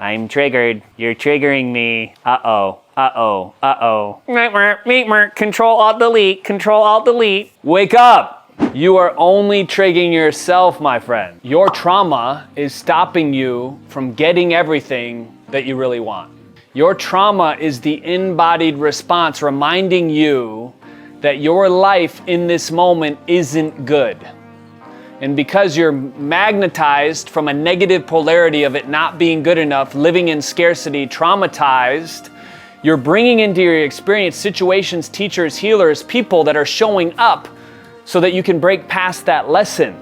I'm triggered. You're triggering me. Uh-oh. Uh-oh. Uh-oh. Control Alt Delete. Control Alt Delete. Wake up. You are only triggering yourself, my friend. Your trauma is stopping you from getting everything that you really want. Your trauma is the embodied response reminding you that your life in this moment isn't good. And because you're magnetized from a negative polarity of it not being good enough, living in scarcity, traumatized, you're bringing into your experience situations, teachers, healers, people that are showing up so that you can break past that lesson.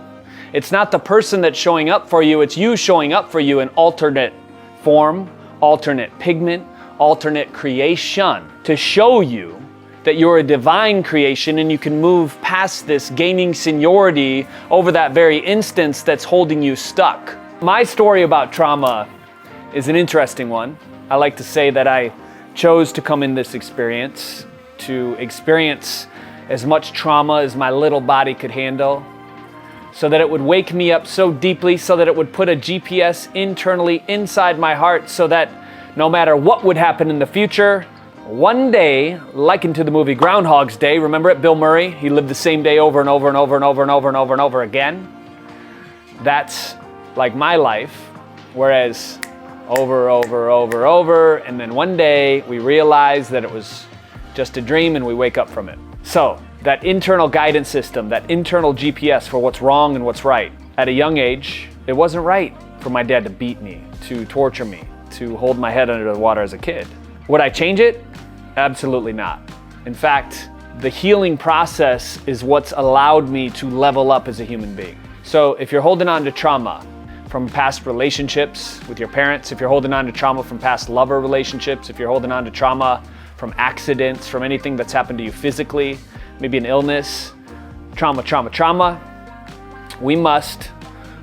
It's not the person that's showing up for you, it's you showing up for you in alternate form, alternate pigment, alternate creation to show you that you're a divine creation and you can move past this, gaining seniority over that very instance that's holding you stuck. My story about trauma is an interesting one. I like to say that I chose to come in this experience to experience as much trauma as my little body could handle, so that it would wake me up so deeply, so that it would put a GPS internally inside my heart, so that no matter what would happen in the future, one day, likened to the movie Groundhog's Day, remember it, Bill Murray? He lived the same day over and over and over and over and over and over and over again. That's like my life, whereas over, and then one day we realize that it was just a dream and we wake up from it. So that internal guidance system, that internal GPS for what's wrong and what's right. At a young age, it wasn't right for my dad to beat me, to torture me, to hold my head under the water as a kid. Would I change it? Absolutely not. In fact, the healing process is what's allowed me to level up as a human being. So if you're holding on to trauma from past relationships with your parents, if you're holding on to trauma from past lover relationships, if you're holding on to trauma from accidents, from anything that's happened to you physically, maybe an illness, trauma, we must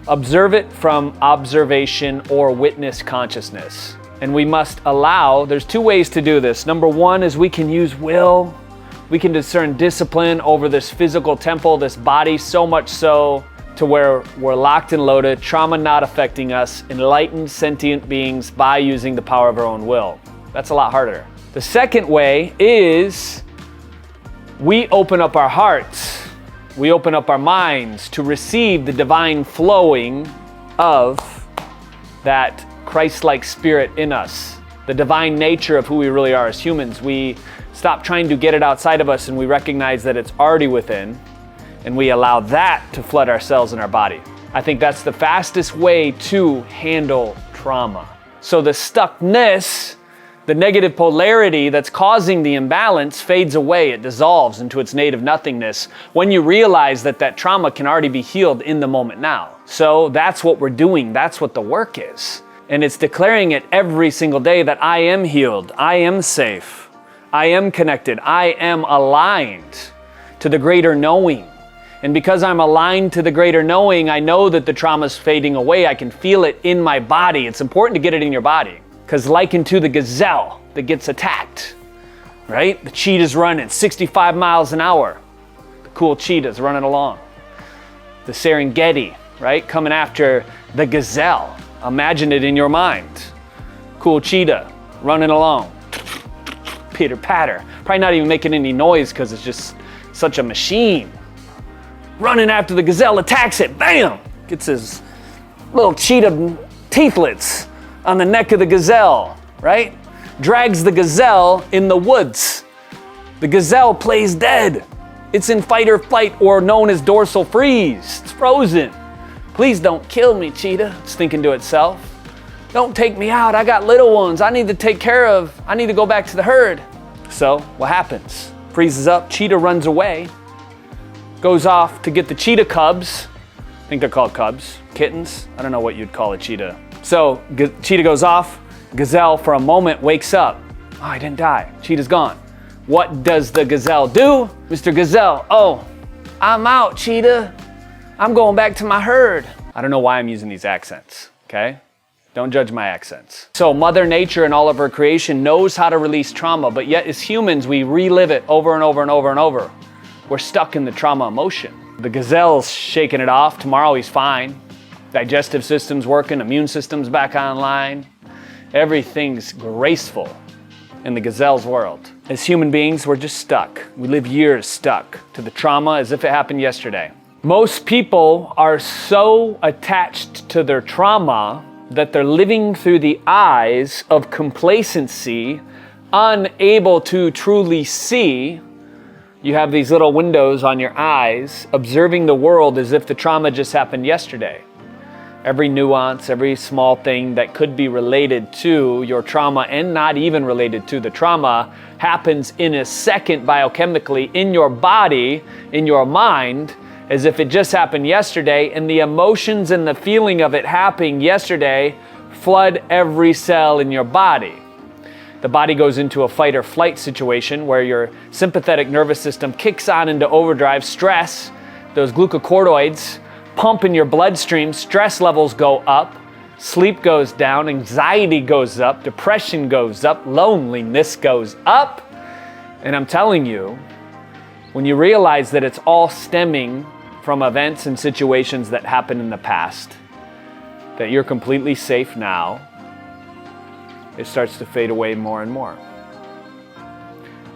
observe it from observation or witness consciousness. And we must allow, there's two ways to do this. Number one is we can use will. We can discern discipline over this physical temple, this body, so much so to where we're locked and loaded, trauma not affecting us, enlightened sentient beings by using the power of our own will. That's a lot harder. The second way is we open up our hearts, we open up our minds to receive the divine flowing of that Christ-like spirit in us, the divine nature of who we really are as humans. We stop trying to get it outside of us and we recognize that it's already within, and we allow that to flood our cells and our body. I think that's the fastest way to handle trauma. So the stuckness, the negative polarity that's causing the imbalance fades away. It dissolves into its native nothingness when you realize that that trauma can already be healed in the moment now. So that's what we're doing. That's what the work is. And it's declaring it every single day that I am healed, I am safe, I am connected, I am aligned to the greater knowing. And because I'm aligned to the greater knowing, I know that the trauma's fading away. I can feel it in my body. It's important to get it in your body. Because likened to the gazelle that gets attacked, right? The cheetah's running 65 miles an hour. The cool cheetah's running along. The Serengeti, right? Coming after the gazelle. Imagine it in your mind. Cool cheetah running along. Pitter patter. Probably not even making any noise because it's just such a machine. Running after the gazelle, attacks it, bam! Gets his little cheetah teethlets on the neck of the gazelle, right? Drags the gazelle in the woods. The gazelle plays dead. It's in fight or flight, or known as dorsal freeze. It's frozen. Please don't kill me, cheetah, it's thinking to itself. Don't take me out, I got little ones I need to take care of. I need to go back to the herd. So what happens? Freezes up, cheetah runs away, goes off to get the cheetah cubs. I think they're called cubs, kittens. I don't know what you'd call a cheetah. So cheetah goes off, gazelle for a moment wakes up. Oh, I didn't die, cheetah's gone. What does the gazelle do? Mr. Gazelle, oh, I'm out, cheetah. I'm going back to my herd. I don't know why I'm using these accents, okay? Don't judge my accents. So Mother Nature and all of her creation knows how to release trauma, but yet as humans, we relive it over and over and over and over. We're stuck in the trauma emotion. The gazelle's shaking it off. Tomorrow he's fine. Digestive system's working, immune system's back online. Everything's graceful in the gazelle's world. As human beings, we're just stuck. We live years stuck to the trauma as if it happened yesterday. Most people are so attached to their trauma that they're living through the eyes of complacency, unable to truly see. You have these little windows on your eyes, observing the world as if the trauma just happened yesterday. Every nuance, every small thing that could be related to your trauma and not even related to the trauma happens in a second biochemically in your body, in your mind, as if it just happened yesterday, and the emotions and the feeling of it happening yesterday flood every cell in your body. The body goes into a fight or flight situation where your sympathetic nervous system kicks on into overdrive. Stress, those glucocorticoids pump in your bloodstream, stress levels go up, sleep goes down, anxiety goes up, depression goes up, loneliness goes up. And I'm telling you, when you realize that it's all stemming from events and situations that happened in the past, that you're completely safe now, it starts to fade away more and more.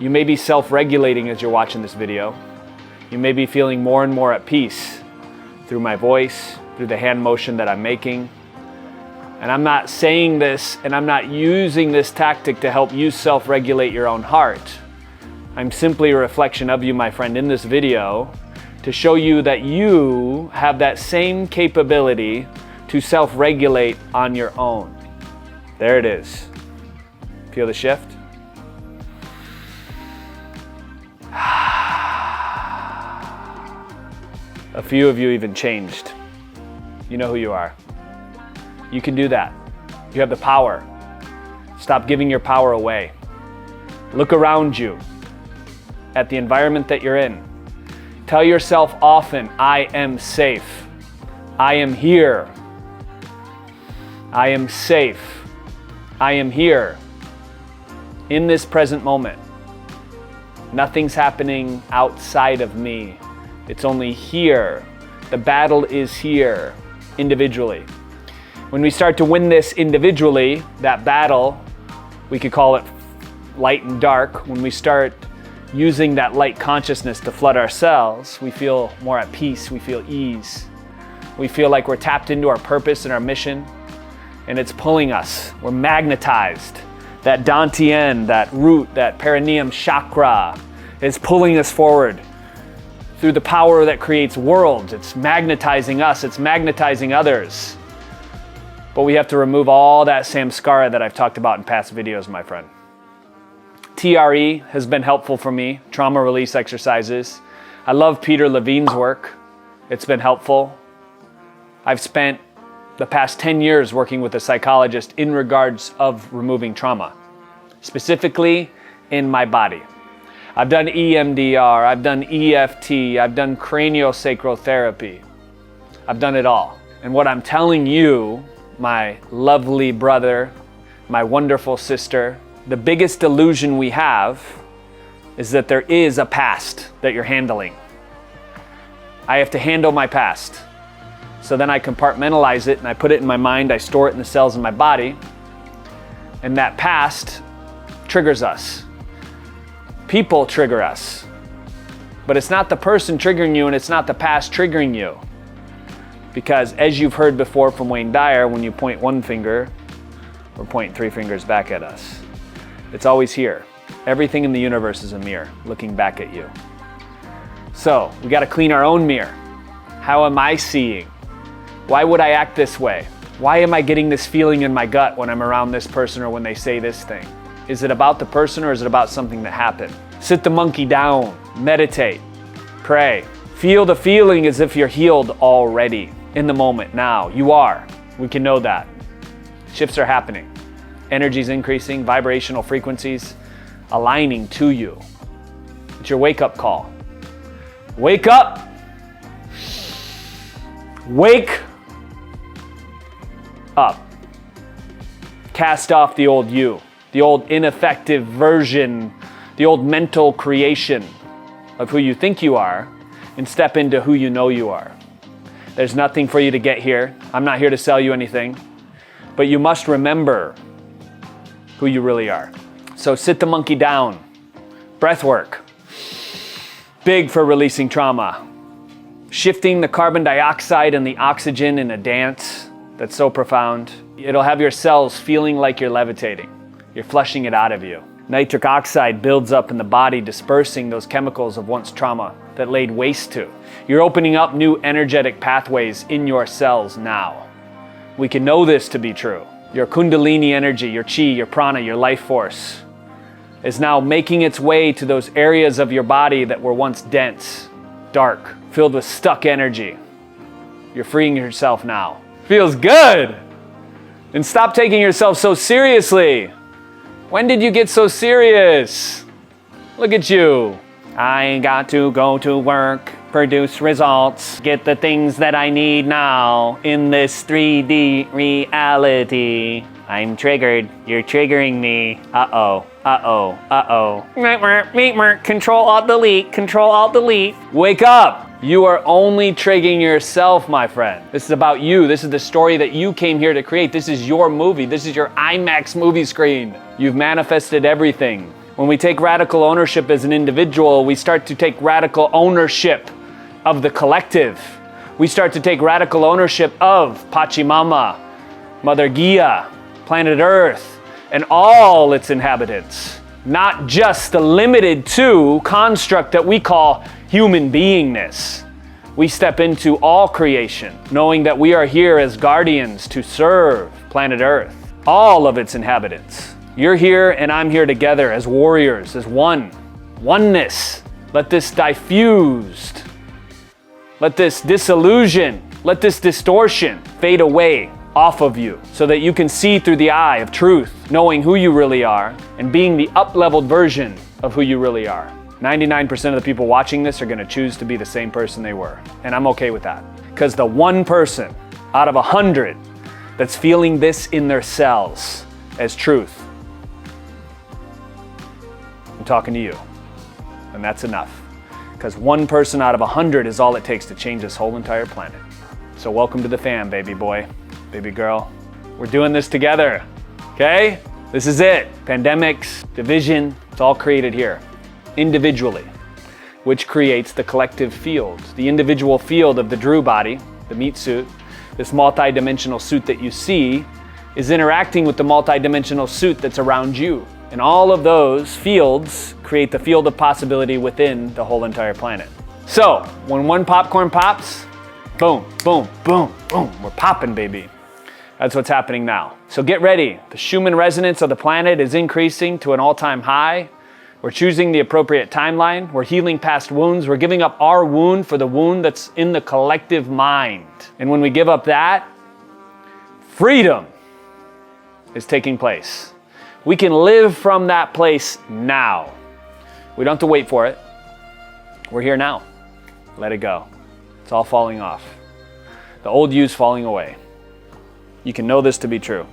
You may be self-regulating as you're watching this video. You may be feeling more and more at peace through my voice, through the hand motion that I'm making. And I'm not saying this and I'm not using this tactic to help you self-regulate your own heart. I'm simply a reflection of you, my friend, in this video to show you that you have that same capability to self-regulate on your own. There it is. Feel the shift? A few of you even changed. You know who you are. You can do that. You have the power. Stop giving your power away. Look around you at the environment that you're in. Tell yourself often, I am safe. I am here. I am safe. I am here. In this present moment. Nothing's happening outside of me. It's only here. The battle is here, individually. When we start to win this individually, that battle, we could call it light and dark. When we start using that light consciousness to flood our cells, we feel more at peace, we feel ease. We feel like we're tapped into our purpose and our mission, and it's pulling us. We're magnetized. That dantian, that root, that perineum chakra is pulling us forward through the power that creates worlds. It's magnetizing us, it's magnetizing others. But we have to remove all that samskara that I've talked about in past videos, my friend. TRE has been helpful for me, trauma release exercises. I love Peter Levine's work. It's been helpful. I've spent the past 10 years working with a psychologist in regards of removing trauma, specifically in my body. I've done EMDR, I've done EFT, I've done craniosacral therapy. I've done it all. And what I'm telling you, my lovely brother, my wonderful sister, the biggest illusion we have is that there is a past that you're handling. I have to handle my past. So then I compartmentalize it and I put it in my mind, I store it in the cells in my body, and that past triggers us. People trigger us. But it's not the person triggering you and it's not the past triggering you. Because as you've heard before from Wayne Dyer, when you point one finger, we're pointing three fingers back at us. It's always here. Everything in the universe is a mirror looking back at you. So we got to clean our own mirror. How am I seeing? Why would I act this way? Why am I getting this feeling in my gut when I'm around this person or when they say this thing? Is it about the person or is it about something that happened? Sit the monkey down, meditate, pray. Feel the feeling as if you're healed already in the moment now. You are. We can know that. Shifts are happening. Energy's increasing, vibrational frequencies aligning to you. It's your wake-up call. Wake up! Wake up. Cast off the old you, the old ineffective version, the old mental creation of who you think you are, and step into who you know you are. There's nothing for you to get here. I'm not here to sell you anything. But you must remember who you really are. So sit the monkey down. Breathwork. Big for releasing trauma. Shifting the carbon dioxide and the oxygen in a dance that's so profound. It'll have your cells feeling like you're levitating. You're flushing it out of you. Nitric oxide builds up in the body, dispersing those chemicals of once trauma that laid waste to. You're opening up new energetic pathways in your cells now. We can know this to be true. Your kundalini energy, your chi, your prana, your life force is now making its way to those areas of your body that were once dense, dark, filled with stuck energy. You're freeing yourself now. Feels good. And stop taking yourself so seriously. When did you get so serious? Look at you. I got to go to work, produce results, get the things that I need now in this 3D reality. I'm triggered. You're triggering me. Uh-oh. Uh-oh. Uh-oh. Control-Alt-Delete. Control-Alt-Delete. Wake up. You are only triggering yourself, my friend. This is about you. This is the story that you came here to create. This is your movie. This is your IMAX movie screen. You've manifested everything. When we take radical ownership as an individual, we start to take radical ownership of the collective. We start to take radical ownership of Pachamama, Mother Gaia, planet Earth, and all its inhabitants. Not just the limited to construct that we call human beingness. We step into all creation, knowing that we are here as guardians to serve planet Earth, all of its inhabitants. You're here and I'm here together as warriors, as one. Oneness. Let this diffused. Let this disillusion, let this distortion fade away off of you so that you can see through the eye of truth, knowing who you really are and being the up-leveled version of who you really are. 99% of the people watching this are going to choose to be the same person they were. And I'm okay with that. Because the one person out of 100 that's feeling this in their cells as truth, I'm talking to you. And that's enough. Because one person out of 100 is all it takes to change this whole entire planet. So welcome to the fam, baby boy, baby girl. We're doing this together, okay? This is it. Pandemics, division, it's all created here. Individually, which creates the collective field. The individual field of the Drew body, the meat suit, this multi-dimensional suit that you see, is interacting with the multi-dimensional suit that's around you. And all of those fields create the field of possibility within the whole entire planet. So, when one popcorn pops, boom, boom, boom, boom, we're popping, baby. That's what's happening now. So get ready. The Schumann resonance of the planet is increasing to an all-time high. We're choosing the appropriate timeline. We're healing past wounds. We're giving up our wound for the wound that's in the collective mind. And when we give up that, freedom is taking place. We can live from that place now. We don't have to wait for it. We're here now. Let it go. It's all falling off. The old you's falling away. You can know this to be true.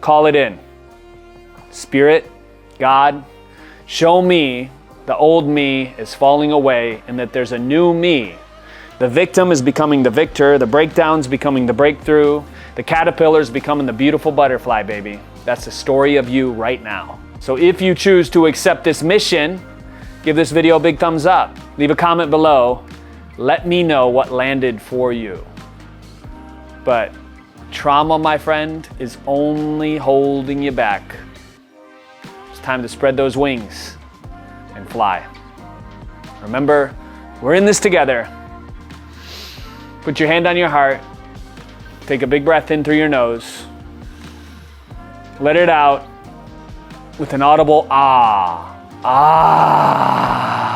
Call it in. Spirit, God, show me the old me is falling away and that there's a new me. The victim is becoming the victor. The breakdown's becoming the breakthrough. The caterpillar's becoming the beautiful butterfly, baby. That's the story of you right now. So if you choose to accept this mission, give this video a big thumbs up. Leave a comment below. Let me know what landed for you. But trauma, my friend, is only holding you back. It's time to spread those wings and fly. Remember, we're in this together. Put your hand on your heart. Take a big breath in through your nose. Let it out with an audible ah. Ah.